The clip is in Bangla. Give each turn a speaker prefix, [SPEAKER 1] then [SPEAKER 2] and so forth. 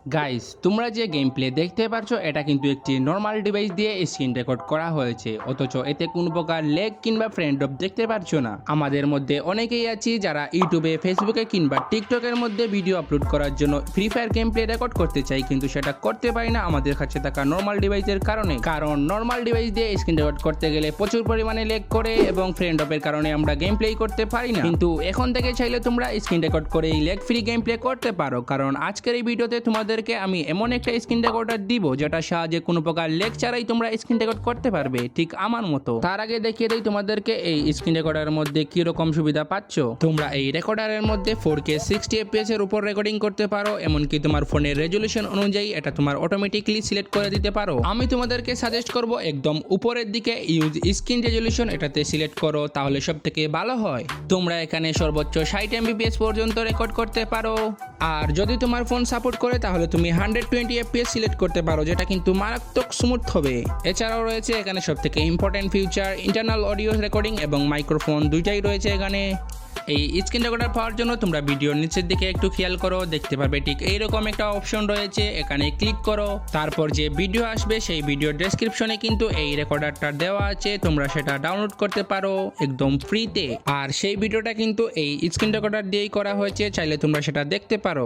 [SPEAKER 1] গাইস, তোমরা যে গেম প্লে দেখতে পারছো এটা কিন্তু একটি নর্মাল ডিভাইস দিয়ে স্ক্রিন রেকর্ড করা হয়েছে, অথচ এতে কোনো প্রকার লেগ কিংবা ফ্রেম ড্রপ দেখতে পারছো না। আমাদের মধ্যে অনেকেই আছি যারা ইউটিউবে, ফেসবুকে কিংবা টিকটকের মধ্যে ভিডিও আপলোড করার জন্য free fire game play record করতে চাই, কিন্তু সেটা করতে পারি না আমাদের কাছে থাকা নর্মাল ডিভাইসের কারণে। কারণ নর্মাল ডিভাইস দিয়ে স্ক্রিন রেকর্ড করতে গেলে প্রচুর পরিমাণে লেগ করে এবং ফ্রেম ড্রপের কারণে আমরা গেম প্লে করতে পারি না। কিন্তু এখন থেকে চাইলে তোমরা স্ক্রিন রেকর্ড করে লেগ ফ্রি গেম প্লে করতে পারো, কারণ আজকের এই ভিডিওতে তোমাদেরকে আমি এমন একটা স্ক্রিন রেকর্ডার দিব যেটা সাহায্যে কোনো প্রকার লেগ ছাড়াই তোমরা স্ক্রিন রেকর্ড করতে পারবে, ঠিক আমার মতো। তার আগে দেখিয়ে দেই তোমাদেরকে এই স্ক্রিন রেকর্ডারের মধ্যে কি রকম সুবিধা পাচ্ছ। তোমরা এই রেকর্ডারের মধ্যে 4K 60 FPS এর উপর রেকর্ডিং করতে পারো, এমনকি তোমার ফোনের রেজুলেশন অনুযায়ী এটা তোমার অটোমেটিকলি সিলেক্ট করে দিতে পারো। আমি তোমাদেরকে সাজেস্ট করব একদম উপরের দিকে ইউজ স্ক্রিন রেজুলেশন, এটাতে সিলেক্ট করো, তাহলে সব থেকে ভালো হয়। তোমরা এখানে সর্বোচ্চ 60 MBPS পর্যন্ত রেকর্ড করতে পারো। আর যদি তোমার ফোন সাপোর্ট করে তাহলে তুমি 120 FPS সিলেক্ট করতে পারো, যেটা কিন্তু মারাত্মক স্মুথ হবে। এছাড়াও রয়েছে এখানে সবথেকে important future internal audio recording এবং মাইক্রোফোন, দুইটাই রয়েছে এখানে। এই স্ক্রিন রেকর্ডার পাওয়ার জন্য তোমরা ভিডিওর নিচের দিকে একটু খেয়াল করো, দেখতে পারবে ঠিক এইরকম একটা অপশন রয়েছে, এখানে ক্লিক করো। তারপর যে ভিডিও আসবে সেই ভিডিওর ডেসক্রিপশনে কিন্তু এই রেকর্ডারটা দেওয়া আছে, তোমরা সেটা ডাউনলোড করতে পারো একদম ফ্রিতে। আর সেই ভিডিওটা কিন্তু এই স্ক্রিন রেকর্ডার দিয়েই করা হয়েছে, চাইলে তোমরা সেটা দেখতে পারো।